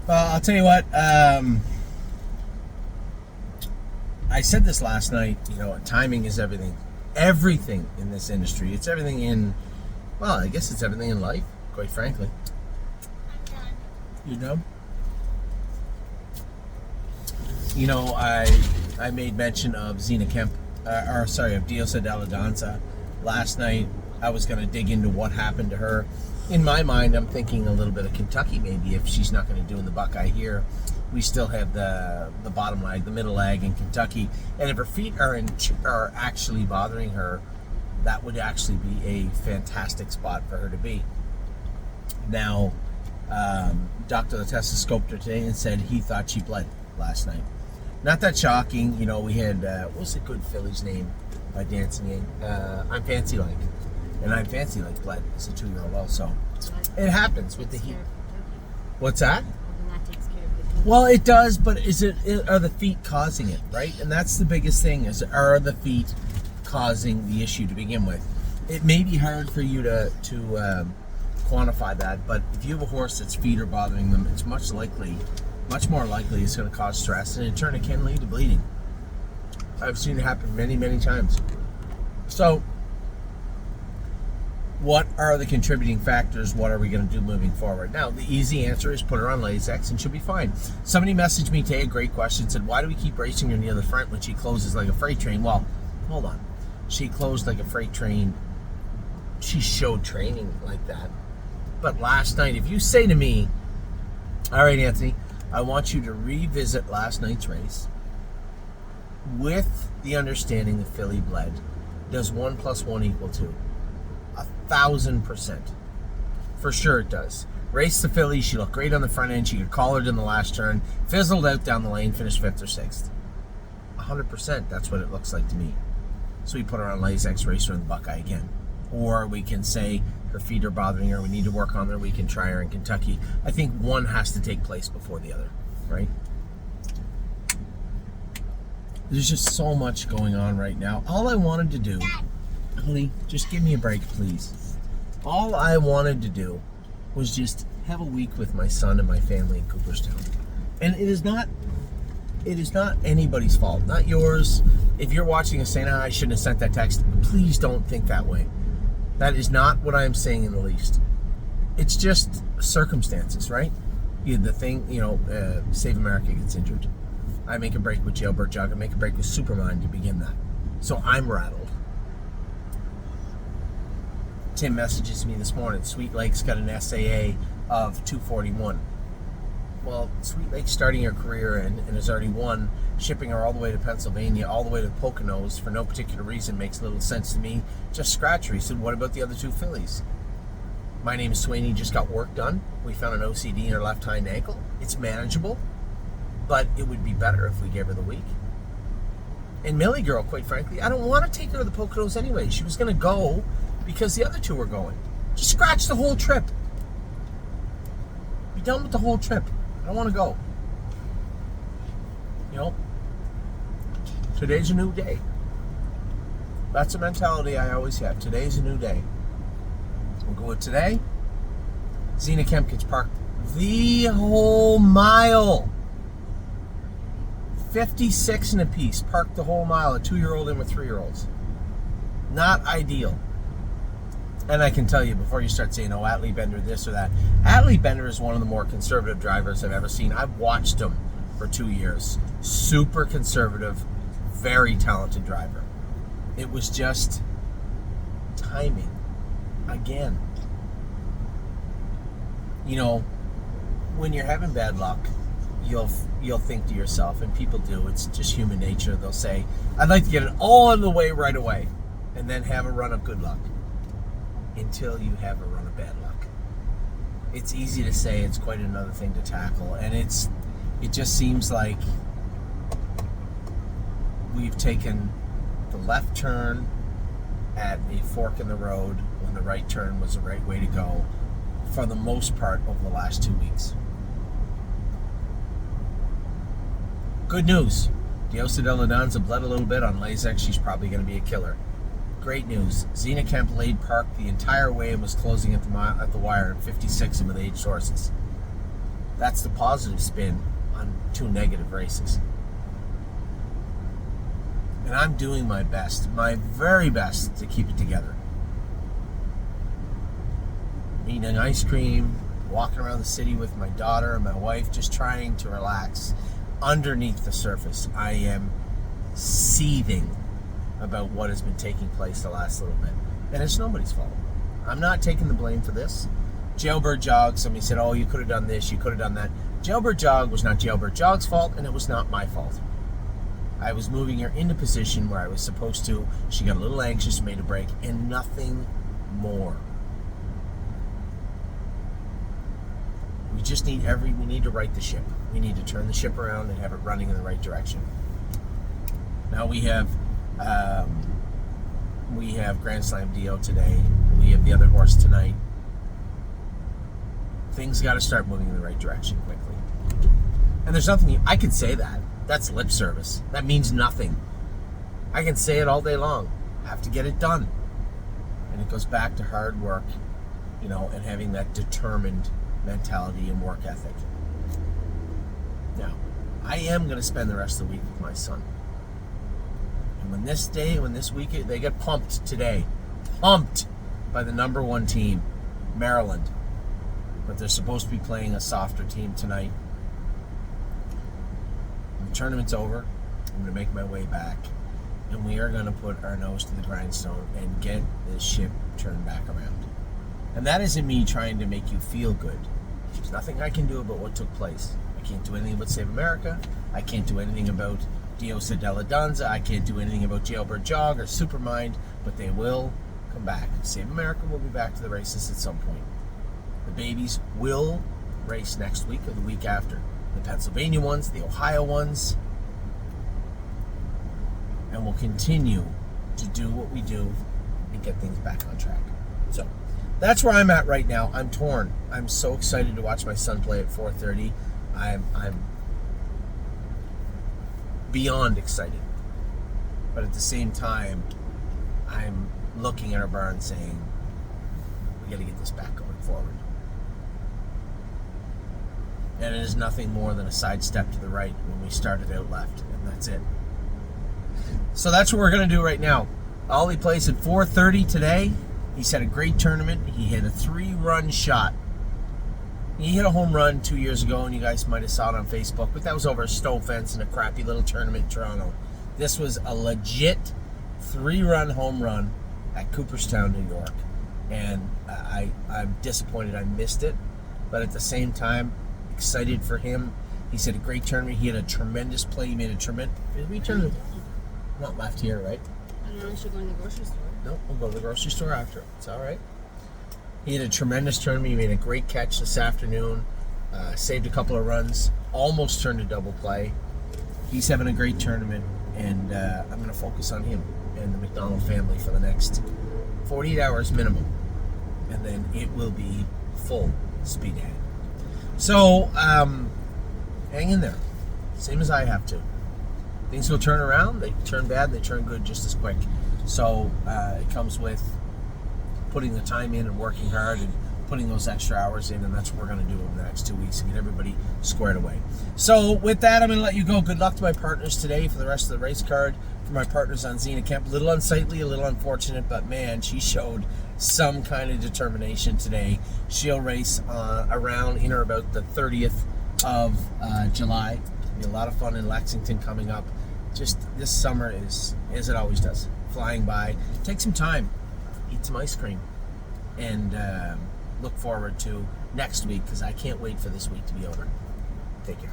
Well, I'll tell you what. I said this last night. Timing is everything. Everything in this industry. It's everything in. Well, I guess it's everything in life. Quite frankly. You know. I made mention of Zena Kemp, of Diosa Della Danza last night. I was going to dig into what happened to her. In my mind, I'm thinking a little bit of Kentucky, maybe, if she's not going to do in the Buckeye here. We still have the bottom leg, the middle leg in Kentucky. And if her feet are actually bothering her, that would actually be a fantastic spot for her to be. Now, Dr. Latessa scoped her today and said he thought she bled last night. Not that shocking. We had, what's a good filly's name by dancing in? I'm Fancy Like. And I'm Fancy Like bled as a 2-year-old also. It happens with the heat. What's that? Well, it does, but are the feet causing it, right? And that's the biggest thing, are the feet causing the issue to begin with? It may be hard for you to quantify that, but if you have a horse that's feet are bothering them, it's much more likely it's going to cause stress, and in turn it can lead to bleeding. I've seen it happen many, many times. So, what are the contributing factors? What are we going to do moving forward? Now, the easy answer is put her on Lasix and she'll be fine. Somebody messaged me today, a great question, said, why do we keep racing her near the front when she closes like a freight train? Well, hold on. She closed like a freight train. She showed training like that. But last night, if you say to me, all right, Anthony, I want you to revisit last night's race with the understanding that filly bled. Does 1 + 1 equal 2? 1,000%. For sure it does. Race the filly, she looked great on the front end, she got collared in the last turn, fizzled out down the lane, finished 5th or 6th. 100%, that's what it looks like to me. So we put her on Lasix, race her in the Buckeye again. Or we can say her feet are bothering her, we need to work on her, we can try her in Kentucky. I think one has to take place before the other, right? There's just so much going on right now. All I wanted to do, honey, just give me a break, please. All I wanted to do was just have a week with my son and my family in Cooperstown. And it is not anybody's fault, not yours. If you're watching and saying, I shouldn't have sent that text, please don't think that way. That is not what I am saying in the least. It's just circumstances, right? The thing, Save America gets injured. I make a break with Jailbird Jug. I make a break with Supermind to begin that. So I'm rattled. Tim messages me this morning. Sweet Lake's got an SAA of 241. Well, Sweet Lake's starting her career and has already won. Shipping her all the way to Pennsylvania, all the way to the Poconos for no particular reason makes little sense to me. Just scratch her. He said, what about the other 2 fillies? My name is Sweeney, just got work done. We found an OCD in her left hind ankle. It's manageable, but it would be better if we gave her the week. And Millie Girl, quite frankly, I don't want to take her to the Poconos anyway. She was going to go because the other 2 were going. Just scratch the whole trip. Be done with the whole trip. I don't want to go. Today's a new day. That's a mentality I always have. Today's a new day. We'll go with today. Zena Kemp gets parked the whole mile. 56 in a piece, parked the whole mile, a 2-year-old in with 3-year-olds. Not ideal. And I can tell you before you start saying, Atlee Bender this or that. Atlee Bender is one of the more conservative drivers I've ever seen. I've watched him for 2 years. Super conservative, very talented driver. It was just timing. Again. When you're having bad luck, you'll think to yourself, and people do, it's just human nature. They'll say, I'd like to get it all out of the way right away, and then have a run of good luck. Until you have a run of bad luck. It's easy to say, it's quite another thing to tackle, and it just seems like we've taken the left turn at a fork in the road when the right turn was the right way to go for the most part over the last 2 weeks. Good news. Diosa Della Danza bled a little bit on Lasix. She's probably going to be a killer. Great news. Zena Kemp laid parked the entire way and was closing at the wire in 56 with aged horses. That's the positive spin on 2 negative races. And I'm doing my best, my very best, to keep it together. Eating ice cream, walking around the city with my daughter and my wife, just trying to relax. Underneath the surface, I am seething about what has been taking place the last little bit. And it's nobody's fault. I'm not taking the blame for this. Jailbird Jog, somebody said, oh, you could have done this, you could have done that. Jailbird Jog was not Jailbird Jog's fault, and it was not my fault. I was moving her into position where I was supposed to. She got a little anxious, made a break, and nothing more. We just need we need to right the ship. We need to turn the ship around and have it running in the right direction. Now we have Grand Slam Dio today. We have the other horse tonight. Things got to start moving in the right direction quickly. And there's nothing I can say that. That's lip service. That means nothing. I can say it all day long. I have to get it done. And it goes back to hard work, and having that determined mentality and work ethic. Now, I am going to spend the rest of the week with my son. And when this week, they get pumped today. Pumped by the number 1 team, Maryland. But they're supposed to be playing a softer team tonight. When the tournament's over, I'm going to make my way back. And we are going to put our nose to the grindstone and get this ship turned back around. And that isn't me trying to make you feel good. There's nothing I can do about what took place. I can't do anything about Save America. I can't do anything about Diosa Della Danza. I can't do anything about Jailbird Jog or Supermind, but they will come back. Save America will be back to the races at some point. The babies will race next week or the week after. The Pennsylvania ones, the Ohio ones. And we'll continue to do what we do and get things back on track. So, that's where I'm at right now. I'm torn. I'm so excited to watch my son play at 4:30. I'm beyond excited. But at the same time, I'm looking at our barn saying, we got to get this back going forward. And it is nothing more than a sidestep to the right when we started out left. And that's it. So that's what we're going to do right now. Ollie plays at 4:30 today. He's had a great tournament. He hit a 3-run shot. He hit a home run 2 years ago, and you guys might have saw it on Facebook, but that was over a stone fence in a crappy little tournament in Toronto. This was a legit 3-run home run at Cooperstown, New York. And I'm disappointed I missed it, but at the same time, excited for him. He's had a great tournament. He had a tremendous play. He made a tremendous... Did we turn the... Not left here, right? I don't know, I should go to the grocery store. No, we'll go to the grocery store after. It's all right. He had a tremendous tournament. He made a great catch this afternoon. Saved a couple of runs. Almost turned a double play. He's having a great tournament, and I'm going to focus on him and the McDonald family for the next 48 hours minimum. And then it will be full speed ahead. So, hang in there. Same as I have to. Things will turn around. They turn bad. They turn good just as quick. So it comes with putting the time in and working hard and putting those extra hours in, and that's what we're going to do over the next 2 weeks and get everybody squared away. So with that, I'm going to let you go. Good luck to my partners today for the rest of the race card. For my partners on Zena Kemp, a little unsightly, a little unfortunate, but man, she showed some kind of determination today. She'll race around in or about the 30th of July. It'll be a lot of fun in Lexington coming up. Just this summer is, as it always does, flying by. Take some time, eat some ice cream, and look forward to next week, because I can't wait for this week to be over. Take care.